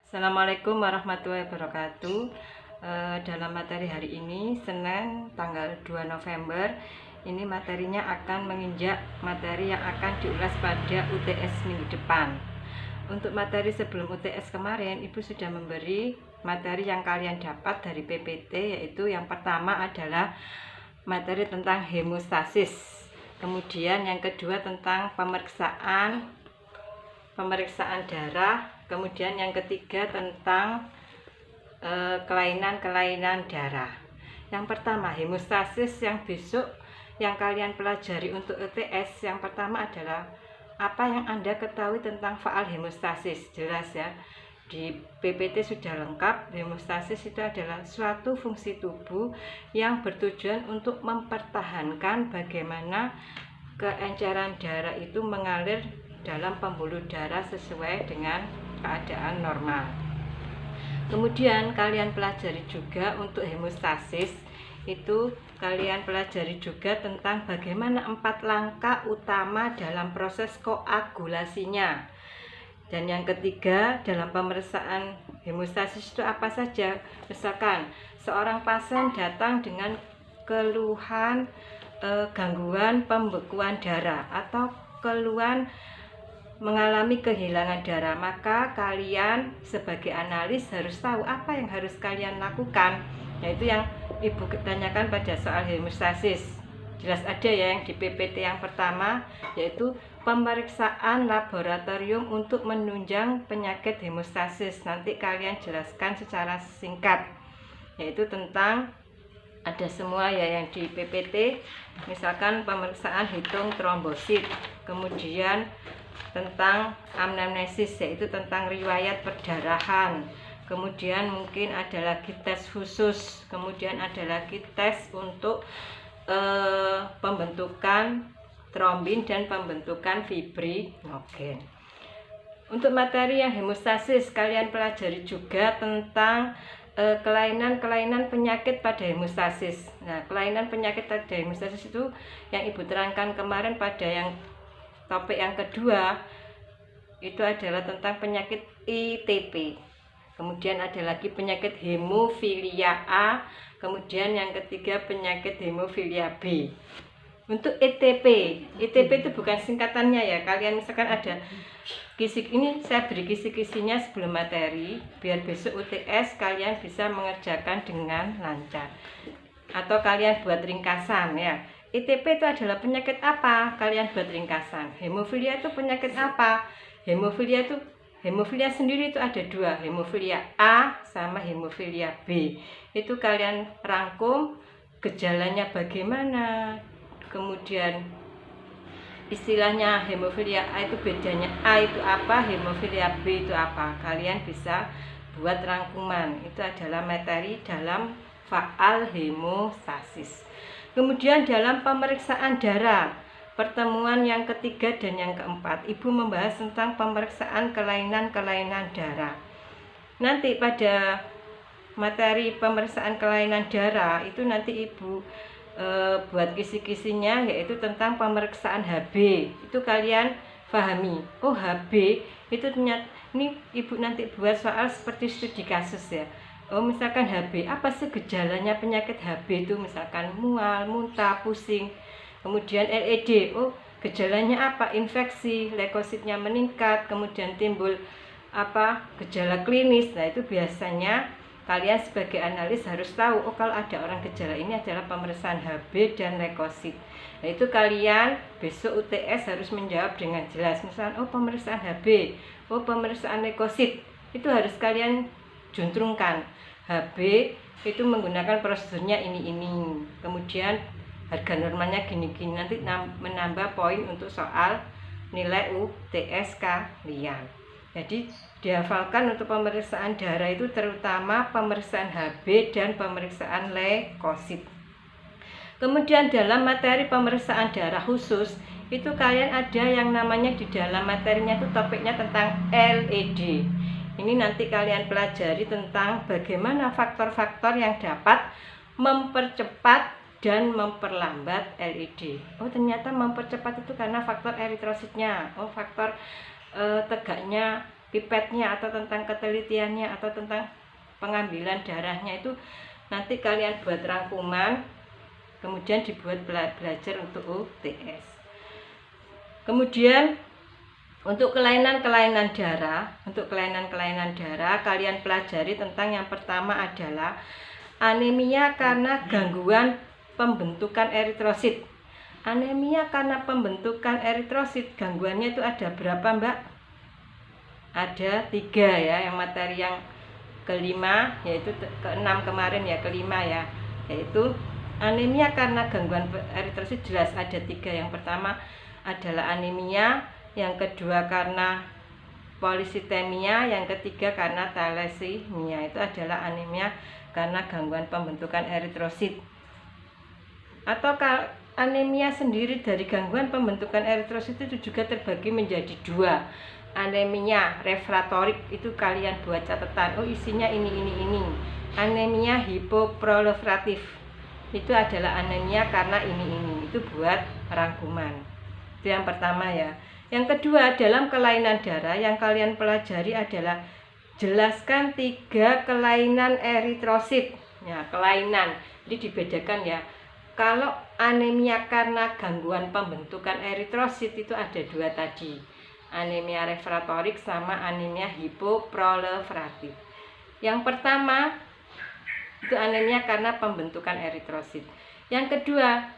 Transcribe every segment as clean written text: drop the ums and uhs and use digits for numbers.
Assalamualaikum warahmatullahi wabarakatuh. Dalam materi hari ini, Senin tanggal 2 November, ini materinya akan menginjak materi yang akan diulas pada UTS minggu depan. Untuk materi sebelum UTS kemarin, Ibu sudah memberi materi yang kalian dapat dari PPT, yaitu yang pertama adalah materi tentang hemostasis. Kemudian yang kedua tentang pemeriksaan darah. Kemudian yang ketiga tentang kelainan-kelainan darah. Yang pertama hemostasis, yang besok yang kalian pelajari untuk UTS. Yang pertama adalah apa yang Anda ketahui tentang faal hemostasis. Jelas ya, di PPT sudah lengkap. Hemostasis itu adalah suatu fungsi tubuh yang bertujuan untuk mempertahankan bagaimana keenceran darah itu mengalir dalam pembuluh darah sesuai dengan keadaan normal. Kemudian kalian pelajari juga untuk hemostasis itu kalian pelajari juga tentang bagaimana 4 langkah utama dalam proses koagulasinya. Dan yang ketiga, dalam pemeriksaan hemostasis itu apa saja? Misalkan seorang pasien datang dengan keluhan gangguan pembekuan darah atau keluhan mengalami kehilangan darah, maka kalian sebagai analis harus tahu apa yang harus kalian lakukan. Yaitu yang Ibu tanyakan pada soal hemostasis. Jelas ada ya yang di PPT yang pertama, yaitu pemeriksaan laboratorium untuk menunjang penyakit hemostasis. Nanti kalian jelaskan secara singkat, yaitu tentang ada semua ya yang di PPT. Misalkan pemeriksaan hitung trombosit, kemudian tentang anamnesis, yaitu tentang riwayat perdarahan. Kemudian mungkin ada lagi tes khusus, kemudian ada lagi tes untuk pembentukan trombin dan pembentukan fibrinogen. Untuk materi yang hemostasis, kalian pelajari juga tentang kelainan-kelainan penyakit pada hemostasis. Nah, kelainan penyakit pada hemostasis itu yang Ibu terangkan kemarin pada yang topik yang kedua, itu adalah tentang penyakit ITP. Kemudian ada lagi penyakit hemofilia A. Kemudian yang ketiga penyakit hemofilia B. Untuk ITP itu bukan singkatannya ya. Kalian misalkan ada kisi, ini saya beri kisi-kisinya sebelum materi, biar besok UTS kalian bisa mengerjakan dengan lancar. Atau kalian buat ringkasan ya. ITP itu adalah penyakit apa? Kalian buat ringkasan. Hemofilia itu penyakit apa? Hemofilia sendiri itu ada dua, hemofilia A sama hemofilia B. Itu kalian rangkum gejalanya bagaimana. Kemudian istilahnya hemofilia A itu bedanya, A itu apa, hemofilia B itu apa. Kalian bisa buat rangkuman. Itu adalah materi dalam faal hemostasis. Kemudian dalam pemeriksaan darah, pertemuan yang ketiga dan yang keempat, Ibu membahas tentang pemeriksaan kelainan-kelainan darah. Nanti pada materi pemeriksaan kelainan darah itu nanti Ibu buat kisi-kisinya, yaitu tentang pemeriksaan HB. Itu kalian pahami. Oh, HB itu ternyata ini Ibu nanti buat soal seperti studi kasus ya. Oh, misalkan HB, apa sih gejalanya penyakit HB itu? Misalkan mual, muntah, pusing. Kemudian LED, oh gejalanya apa? Infeksi, leukositnya meningkat, kemudian timbul apa? Gejala klinis. Nah, itu biasanya kalian sebagai analis harus tahu, oh kalau ada orang gejala ini adalah pemeriksaan HB dan leukosit. Nah, itu kalian besok UTS harus menjawab dengan jelas. Misalkan, oh pemeriksaan HB, oh pemeriksaan leukosit. Itu harus kalian juntrungkan. HB itu menggunakan prosedurnya ini. Kemudian harga normalnya gini-gini. Nanti menambah poin untuk soal nilai UTS kalian. Jadi dihafalkan untuk pemeriksaan darah itu terutama pemeriksaan HB dan pemeriksaan leukosit. Kemudian dalam materi pemeriksaan darah khusus itu kalian ada yang namanya di dalam materinya itu topiknya tentang LED. Ini nanti kalian pelajari tentang bagaimana faktor-faktor yang dapat mempercepat dan memperlambat LED. Oh, ternyata mempercepat itu karena faktor eritrositnya. Oh, faktor tegaknya pipetnya atau tentang ketelitiannya atau tentang pengambilan darahnya itu nanti kalian buat rangkuman, kemudian dibuat belajar untuk UTS. Kemudian untuk kelainan-kelainan darah, kalian pelajari tentang yang pertama adalah anemia karena gangguan pembentukan eritrosit. Anemia karena pembentukan eritrosit, gangguannya itu ada berapa, Mbak? Ada 3 ya, yang materi yang kelima, yaitu keenam kemarin ya, kelima ya, yaitu anemia karena gangguan eritrosit jelas ada 3. Yang pertama adalah anemia, yang kedua karena polisitemia, yang ketiga karena thalassemia. Itu adalah anemia karena gangguan pembentukan eritrosit. Atau anemia sendiri dari gangguan pembentukan eritrosit itu juga terbagi menjadi 2. Anemia refratorik itu kalian buat catatan, oh isinya ini. Anemia hipoproliferatif itu adalah anemia karena ini. Itu buat rangkuman. Itu yang pertama ya. Yang kedua, dalam kelainan darah yang kalian pelajari adalah jelaskan 3 kelainan eritrosit. Ya, kelainan. Jadi dibedakan ya. Kalau anemia karena gangguan pembentukan eritrosit itu ada 2 tadi. Anemia refratorik sama anemia hipoproliferatif. Yang pertama itu anemia karena pembentukan eritrosit. Yang kedua,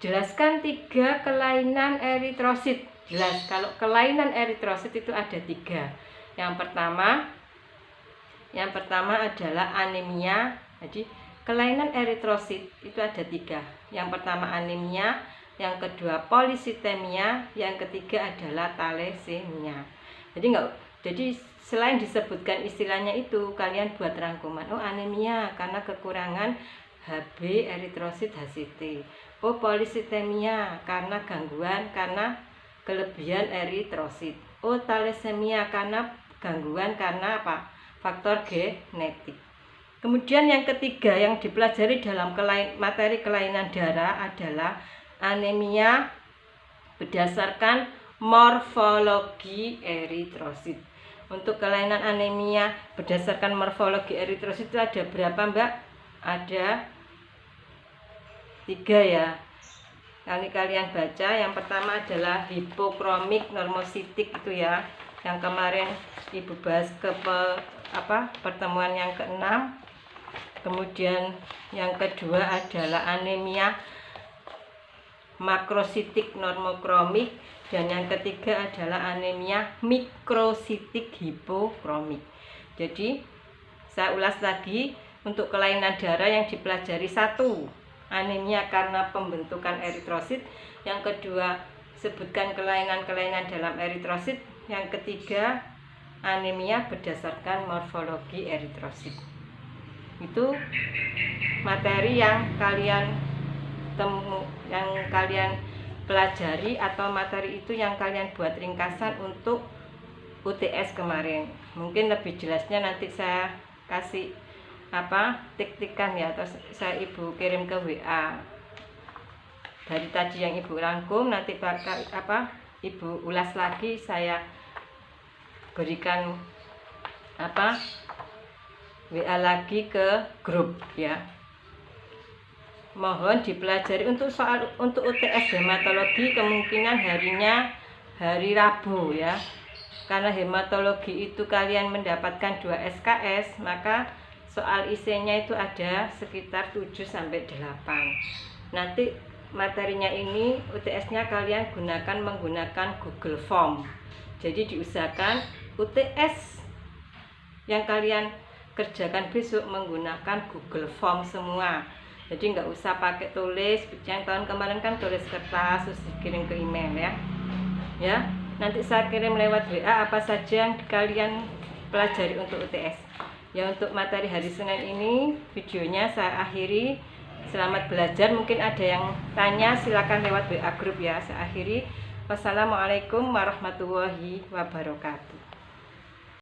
jelaskan 3 kelainan eritrosit. Jelas, kalau kelainan eritrosit itu ada 3. Yang pertama adalah anemia. Jadi kelainan eritrosit itu ada 3. Yang pertama anemia, yang kedua polisitemia, yang ketiga adalah thalassemia. Jadi selain disebutkan istilahnya itu, kalian buat rangkuman. Oh, anemia karena kekurangan Hb eritrosit HCT. Oh, polisitemia karena gangguan karena kelebihan eritrosit. Oh, thalassemia karena gangguan karena apa? Faktor genetik. Kemudian yang ketiga yang dipelajari dalam materi kelainan darah adalah anemia berdasarkan morfologi eritrosit. Untuk kelainan anemia berdasarkan morfologi eritrosit itu ada berapa, Mbak? Ada 3 ya. Kalian baca, yang pertama adalah hipokromik normositik itu ya, yang kemarin Ibu bahas ke pertemuan yang ke-6. Kemudian yang kedua adalah anemia makrositik normokromik, dan yang ketiga adalah anemia mikrositik hipokromik. Jadi saya ulas lagi, untuk kelainan darah yang dipelajari 1, anemia karena pembentukan eritrosit. Yang kedua, sebutkan kelainan-kelainan dalam eritrosit. Yang ketiga, anemia berdasarkan morfologi eritrosit. Itu materi yang kalian pelajari, atau materi itu yang kalian buat ringkasan untuk UTS kemarin. Mungkin lebih jelasnya nanti saya kasih tik-tikan ya, atau saya Ibu kirim ke WA dari tadi yang Ibu rangkum. Nanti Ibu ulas lagi, saya berikan WA lagi ke grup ya. Mohon dipelajari. Untuk UTS hematologi kemungkinan harinya hari Rabu ya, karena hematologi itu kalian mendapatkan 2 SKS, maka soal isinya itu ada sekitar 7-8. Nanti materinya ini UTS-nya kalian menggunakan Google Form. Jadi diusahakan UTS yang kalian kerjakan besok menggunakan Google Form semua. Jadi nggak usah pakai tulis. Yang tahun kemarin kan tulis kertas terus dikirim ke email ya. Nanti saya kirim lewat WA apa saja yang kalian pelajari untuk UTS. Ya, untuk materi hari Senin ini videonya saya akhiri. Selamat belajar. Mungkin ada yang tanya, silakan lewat WA grup ya. Saya akhiri. Wassalamualaikum warahmatullahi wabarakatuh.